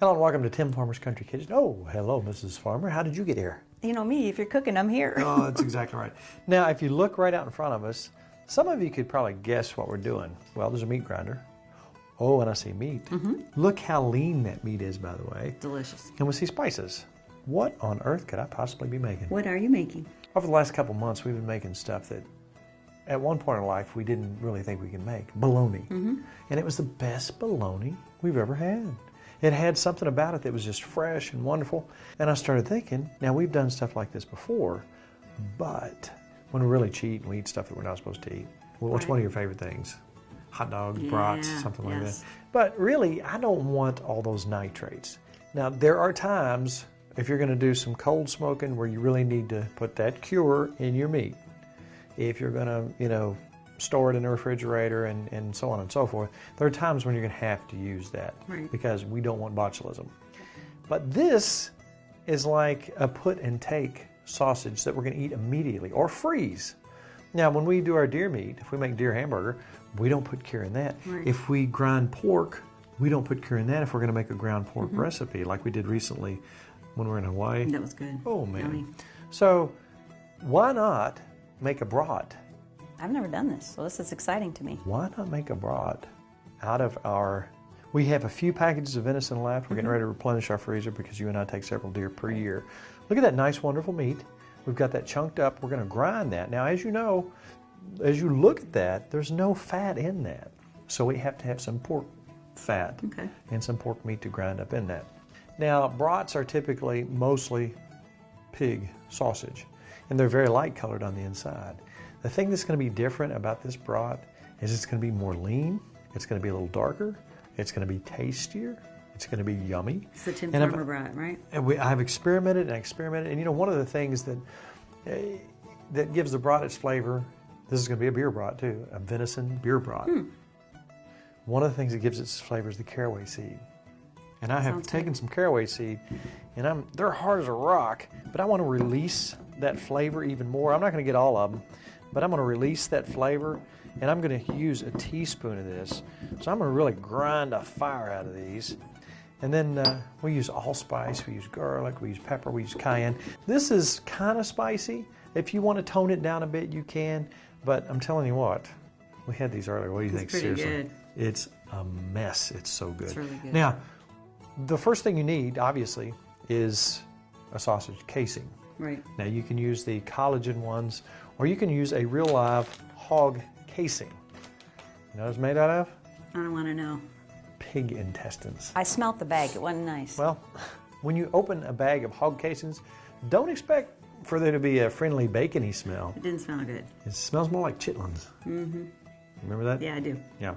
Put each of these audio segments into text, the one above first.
Hello and welcome to Tim Farmer's Country Kitchen. Oh, hello, Mrs. Farmer. How did you get here? You know me, if you're cooking, I'm here. Oh, that's exactly right. Now, if you look right out in front of us, some of you could probably guess what we're doing. Well, there's a meat grinder. Oh, and I see meat. Look how lean that meat is, by the way. Delicious. And we see spices. What on earth could I possibly be making? What are you making? Over the last couple months, we've been making stuff that at one point in life we didn't really think we could make. Bologna. And it was the best bologna we've ever had. It had something about it that was just fresh and wonderful. And I started thinking, now we've done stuff like this before, but when we really cheat and we eat stuff that we're not supposed to eat, well, what's one of your favorite things? Hot dogs, brats, something like that. But really, I don't want all those nitrates. Now, there are times, if you're going to do some cold smoking, where you really need to put that cure in your meat. If you're going to, store it in the refrigerator and so on and so forth, there are times when you're going to have to use that because we don't want botulism. But this is like a put and take sausage that we're going to eat immediately or freeze. Now, when we do our deer meat, if we make deer hamburger, we don't put cure in that. If we grind pork, we don't put cure in that if we're going to make a ground pork recipe like we did recently when we were in Hawaii. That was good. Oh, man. Yummy. So why not make a brat? I've never done this, so this is exciting to me. Why not make a brat out of we have a few packages of venison left. We're getting ready to replenish our freezer because you and I take several deer per year. Look at that nice, wonderful meat. We've got that chunked up. We're going to grind that. Now, as you know, as you look at that, there's no fat in that. So we have to have some pork fat and some pork meat to grind up in that. Now, brats are typically mostly pig sausage, and they're very light colored on the inside. The thing that's going to be different about this brat is it's going to be more lean, it's going to be a little darker, it's going to be tastier, it's going to be yummy. It's the Tim Farmer brat, right? And I've experimented and experimented, and one of the things that gives the brat its flavor, this is going to be a beer brat too, a venison beer brat. One of the things that gives its flavor is the caraway seed. And I have taken some caraway seed, and they're hard as a rock, but I want to release that flavor even more. I'm not going to get all of them, but I'm going to release that flavor, and I'm going to use a teaspoon of this. So I'm going to really grind a fire out of these. And then we use allspice, we use garlic, we use pepper, we use cayenne. This is kind of spicy. If you want to tone it down a bit, you can. But I'm telling you what, we had these earlier. What do you think? Seriously, good. It's a mess. It's so good. It's really good. Now, the first thing you need, obviously, is a sausage casing. Right. Now, you can use the collagen ones, or you can use a real live hog casing. You know what it's made out of? I don't want to know. Pig intestines. I smelt the bag. It wasn't nice. Well, when you open a bag of hog casings, don't expect for there to be a friendly bacony smell. It didn't smell good. It smells more like chitlins. Remember that? Yeah, I do. Yeah.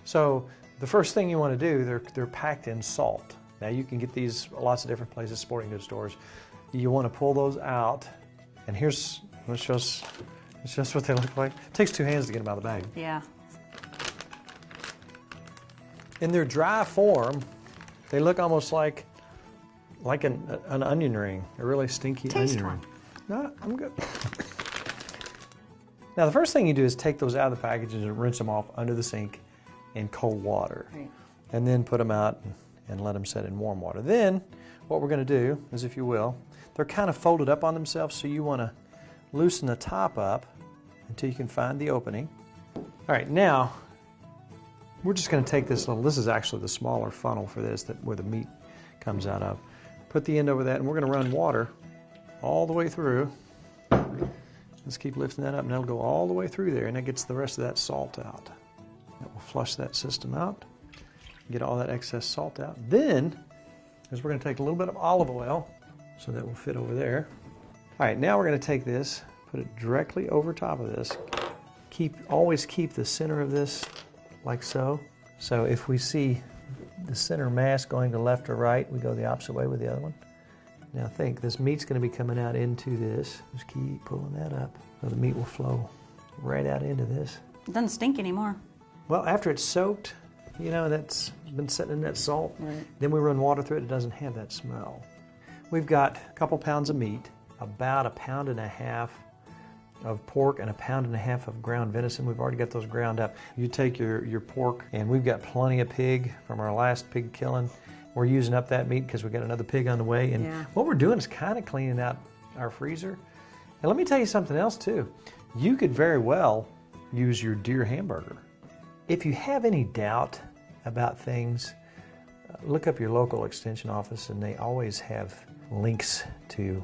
So the first thing you want to do, they're packed in salt. Now you can get these lots of different places, sporting goods stores. You want to pull those out, and it's just what they look like. It takes two hands to get them out of the bag. Yeah. In their dry form, they look almost like an onion ring, a really stinky onion ring. No, I'm good. Now, the first thing you do is take those out of the packages and rinse them off under the sink in cold water. Right. And then put them out and let them set in warm water. Then, what we're going to do is, if you will, they're kind of folded up on themselves, so you want to loosen the top up until you can find the opening. All right, now, we're just going to take this this is actually the smaller funnel for this, where the meat comes out of. Put the end over that, and we're going to run water all the way through. Let's keep lifting that up, and that'll go all the way through there, and that gets the rest of that salt out. That will flush that system out, get all that excess salt out. Then, we're going to take a little bit of olive oil, so that will fit over there. All right, now we're going to take this, put it directly over top of this. Always keep the center of this like so. So if we see the center mass going to left or right, we go the opposite way with the other one. Now think, this meat's going to be coming out into this. Just keep pulling that up, so the meat will flow right out into this. It doesn't stink anymore. Well, after it's soaked, that's been sitting in that salt. Right. Then we run water through it. It doesn't have that smell. We've got a couple pounds of meat, about 1.5 pounds of pork and 1.5 pounds of ground venison. We've already got those ground up. You take your pork, and we've got plenty of pig from our last pig killing, We're using up that meat because we got another pig on the way. And Yeah. what we're doing is kind of cleaning out our freezer. And let me tell you something else too. You could very well use your deer hamburger. If you have any doubt about things, look up your local extension office, and they always have links to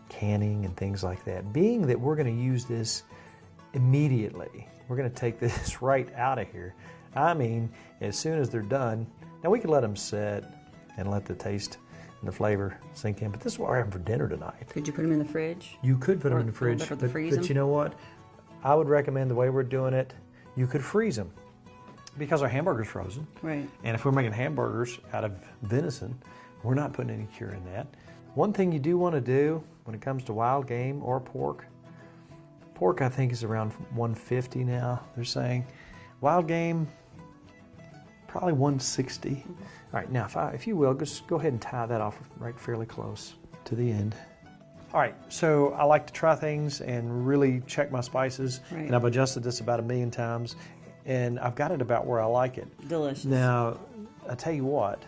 canning and things like that. Being that we're going to use this immediately, we're going to take this right out of here. I mean, as soon as they're done. Now we could let them sit and let the taste and the flavor sink in, but this is what we're having for dinner tonight. Could you put them in the fridge? You could put them in the fridge, but you know what? I would recommend the way we're doing it, you could freeze them because our hamburger's frozen. Right. And if we're making hamburgers out of venison, we're not putting any cure in that. One thing you do want to do when it comes to wild game or pork, I think is around 150 now, they're saying. Wild game, probably 160. Mm-hmm. All right, now if you will, just go ahead and tie that off right fairly close to the end. All right, so I like to try things and really check my spices, Right. and I've adjusted this about 1,000,000 times, and I've got it about where I like it. Delicious. Now, I tell you what,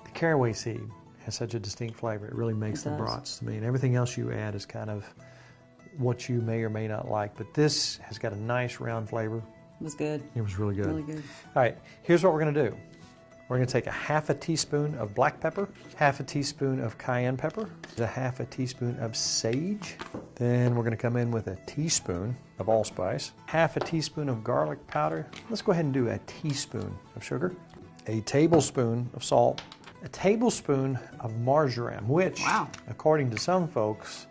the caraway seed has such a distinct flavor. It really makes It the does. brats to me, and everything else you add is kind of what you may or may not like, but this has got a nice round flavor. It was good. It was really good. Really good. All right, here's what we're going to do. We're going to take a half a teaspoon of black pepper, half a teaspoon of cayenne pepper, a half a teaspoon of sage. Then we're going to come in with a teaspoon of allspice, half a teaspoon of garlic powder. Let's go ahead and do a teaspoon of sugar, a tablespoon of salt, a tablespoon of marjoram, which, Wow. according to some folks,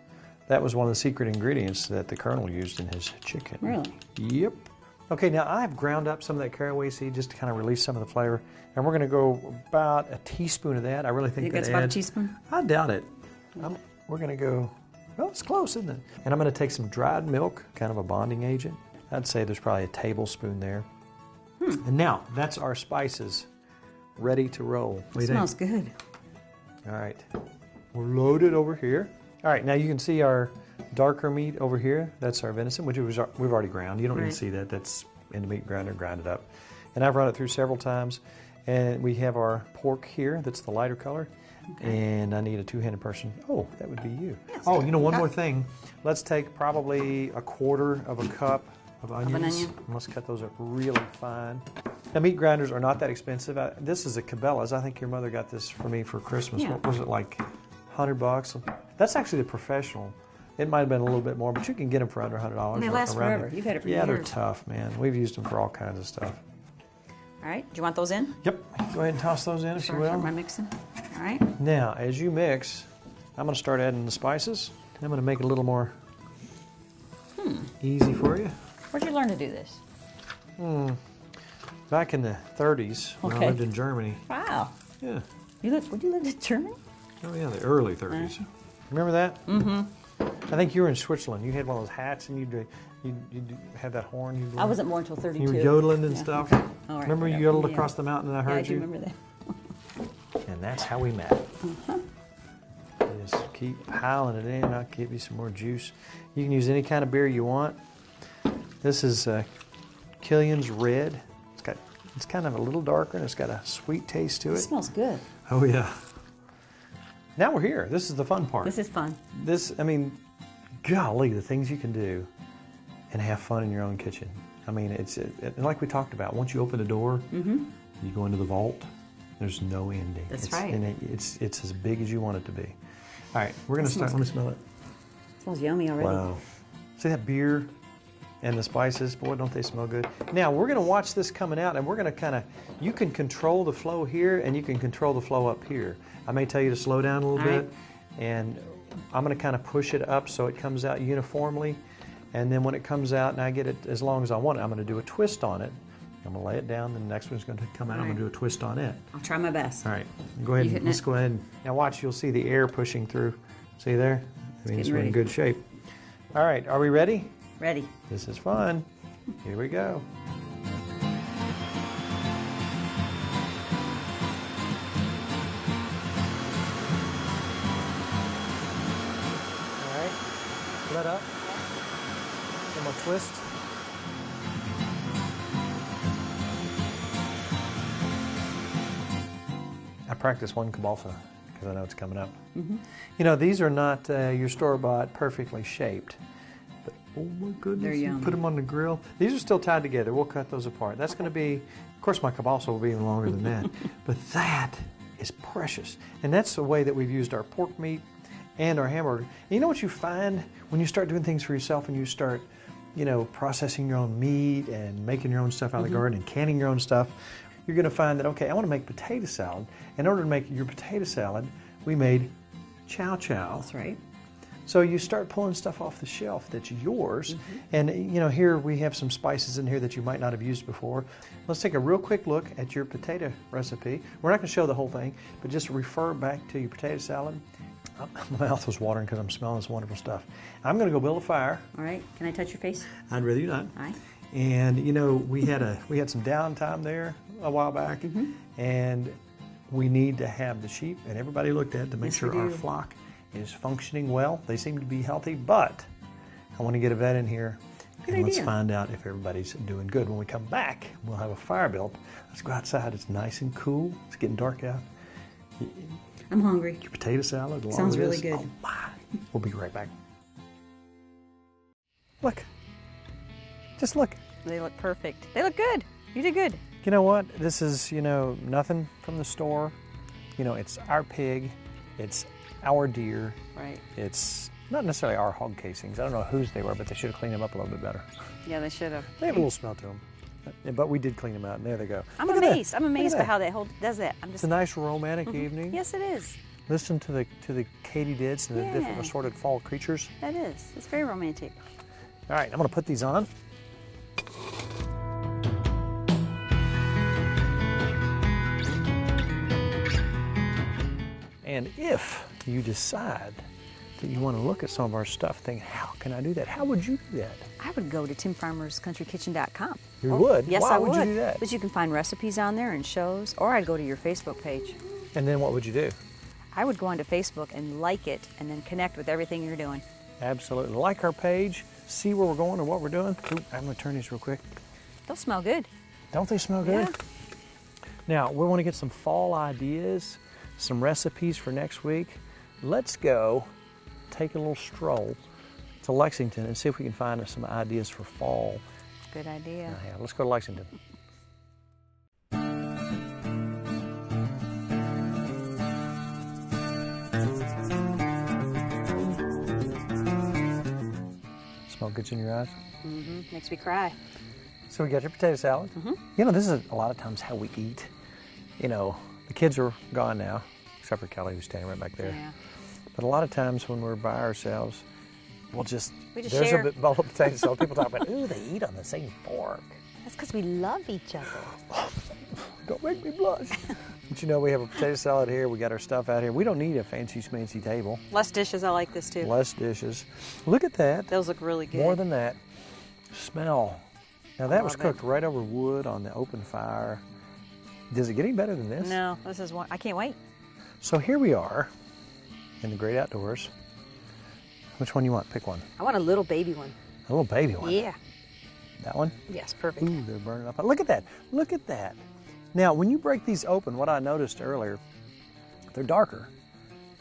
that was one of the secret ingredients that the Colonel used in his chicken. Really? Yep. Okay, now I've ground up some of that caraway seed just to kind of release some of the flavor. And we're going to go about a teaspoon of that. I really think You think that that's about a adds- teaspoon? I doubt it. We're going to go, well, it's close, isn't it? And I'm going to take some dried milk, kind of a bonding agent. I'd say there's probably a tablespoon there. And now, that's our spices ready to roll. What do you think? Smells good. All right, we're loaded over here. All right, now you can see our darker meat over here. That's our venison, which we've already ground. You don't need Right. to see that. That's in the meat grinder, grind it up. And I've run it through several times. And we have our pork here. That's the lighter color. Okay. And I need a two-handed person. Oh, that would be you. Yes. Oh, you know, one Okay. more thing. Let's take probably a quarter of a cup of onions. onion. And let's cut those up really fine. Now, meat grinders are not that expensive. This is a Cabela's. I think your mother got this for me for Christmas. Yeah. What was it, like $100? That's actually the professional. It might have been a little bit more, but you can get them for under $100. And they last around forever. there. You've had it for Yeah, they're years. tough, man. We've used them for all kinds of stuff. All right. Do you want those in? Yep. Go ahead and toss those in if you Start will. my mixing. All right. Now, as you mix, I'm going to start adding the spices. I'm going to make it a little more easy for you. Where'd you learn to do this? Back in the 30s, when I Okay. lived in Germany. Wow. Yeah. Would you live in Germany? Oh, yeah, the early 30s. Remember that? Mm-hmm. I think you were in Switzerland. You had one of those hats, and you'd have that horn. You'd I wasn't born until 32. You were yodeling and Yeah, stuff. okay. All right, Remember you whatever. yodeled Yeah. across the mountain and I Yeah, I heard do you? remember that. And that's how we met. Just keep piling it in. I'll give you some more juice. You can use any kind of beer you want. This is Killian's Red. It's kind of a little darker and it's got a sweet taste to It it. smells good. Oh yeah. Now we're here. This is the fun part. This is fun. I mean, golly, the things you can do and have fun in your own kitchen. I mean, it's like we talked about. Once you open the door, you go into the vault. There's no ending. That's right. And it's as big as you want it to be. All right, we're going to start. Let me smell it. It smells yummy already. Wow. See that beer and the spices? Boy, don't they smell good. Now, we're going to watch this coming out, and we're going to you can control the flow here, and you can control the flow up here. I may tell you to slow down a little All bit, right. and I'm going to kind of push it up so it comes out uniformly. And then when it comes out and I get it as long as I want it, I'm going to do a twist on it. I'm going to lay it down, and the next one's going to come out. I'm going to do a twist on it. I'll try my best. All right, go ahead. You hitting Let's it? go ahead. Now watch, you'll see the air pushing through. See there? I mean, it's getting in ready. good shape. All right, are we ready? Ready. This is fun. Here we go. All right, let up. One more twist. I practice one kielbasa because I know it's coming up. You know, these are not your store-bought, perfectly shaped. But, oh my goodness, They're you yummy. put them on the grill. These are still tied together. We'll cut those apart. That's going to be, of course, my kielbasa will be even longer than that. But that is precious. And that's the way that we've used our pork meat and our hamburger. And you know what you find when you start doing things for yourself and you start, you know, processing your own meat and making your own stuff out of the garden and canning your own stuff? You're going to find that, okay, I want to make potato salad. In order to make your potato salad, we made chow chow. That's right. So you start pulling stuff off the shelf that's yours. And you know, here we have some spices in here that you might not have used before. Let's take a real quick look at your potato recipe. We're not going to show the whole thing, but just refer back to your potato salad. My mouth was watering because I'm smelling this wonderful stuff. I'm going to go build a fire. All right. Can I touch your face? I'd rather you not. All right. And you know, we had some downtime there a while back, and we need to have the sheep, and everybody looked at it to make sure our flock is functioning well. They seem to be healthy, but I want to get a vet in here, and let's find out if everybody's doing good. When we come back, we'll have a fire built. Let's go outside. It's nice and cool. It's getting dark out. I'm hungry. Your potato salad. Along Sounds with really this. good. Oh my. We'll be right back. Look. Just look. They look perfect. They look good. You did good. You know what? This is, you know, nothing from the store. You know, it's our pig. It's our deer. Right. It's not necessarily our hog casings. I don't know whose they were, but they should have cleaned them up a little bit better. Yeah, they should have. They have a little smell to them. But we did clean them out, and there they go. I'm Look at amazed. that. I'm amazed Look by at how that does that. I'm It's just. a nice romantic evening. Yes, it is. Listen to the katydids and the different assorted fall creatures. That is. It's very romantic. All right, I'm going to put these on. And if you decide that you want to look at some of our stuff, think, how can I do that? How would you do that? I would go to timfarmerscountryKitchen.com. You would? Yes, Why I would you do that? Because you can find recipes on there and shows, or I'd go to your Facebook page. And then what would you do? I would go onto Facebook and like it, and then connect with everything you're doing. Absolutely. Like our page, see where we're going and what we're doing. Ooh, I'm going to turn these real quick. They'll smell good. Don't they smell good? Yeah. Now, we want to get some fall ideas, some recipes for next week. Let's go take a little stroll to Lexington and see if we can find us some ideas for fall. Good idea. Yeah, let's go to Lexington. Smoke gets in your eyes? Makes me cry. So we got your potato salad. You know, this is a lot of times how we eat. You know, the kids are gone now, except for Kelly, who's standing right back there. Yeah. But a lot of times when we're by ourselves, We just there's share. a bowl of potato salad. People talk about, ooh, they eat on the same fork. That's because we love each other. Don't make me blush. But you know, we have a potato salad here. We got our stuff out here. We don't need a fancy schmancy table. Less dishes. I like this too. Less dishes. Look at that. Those look really good. More than that. Smell. Now that was love cooked right over wood on the open fire. Does it get any better than this? No, this is one. I can't wait. So here we are in the great outdoors. Which one you want? Pick one. I want a little baby one. A little baby one. Yeah. That one? Yes, perfect. Ooh, they're burning up. Look at that. Look at that. Now, when you break these open, what I noticed earlier, they're darker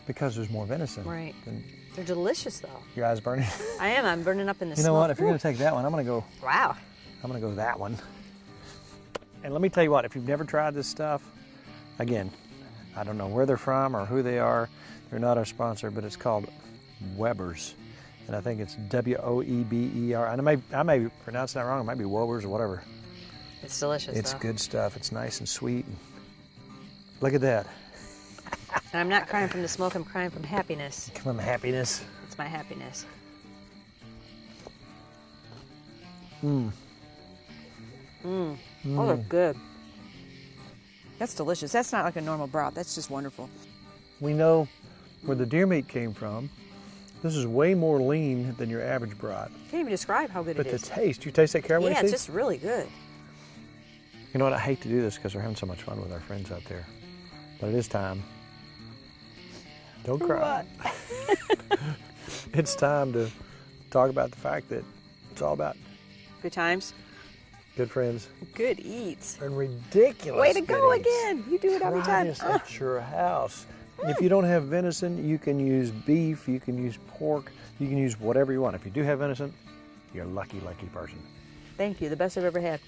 because there's more venison. Right. Than They're delicious though. your eyes burning. I am. I'm burning up in the You know smoke. what? If you're going to take that one, I'm going to Wow. go that one. And let me tell you what, if you've never tried this stuff, again, I don't know where they're from or who they are. They're not our sponsor, but it's called Weber's. And I think it's W-O-E-B-E-R. And I may pronounce that wrong. It might be Weber's or whatever. It's delicious. It's though. good stuff. It's nice and sweet. Look at that. And I'm not crying from the smoke. I'm crying from happiness. From happiness. It's my happiness. Oh, they're good. That's delicious. That's not like a normal broth. That's just wonderful. We know where the deer meat came from. This is way more lean than your average brat. Can't even describe how good But it the is. taste, you taste that caraway Yeah, seed? it's just really good. You know what, I hate to do this because we're having so much fun with our friends out there. But it is time. Don't cry. It's time to talk about the fact that it's all about Good times. Good friends. Good eats. And ridiculous. Way to go good eats. again. You do it every Try time. this at your house. If you don't have venison, you can use beef, you can use pork, you can use whatever you want. If you do have venison, you're a lucky, lucky person. Thank you. The best I've ever had.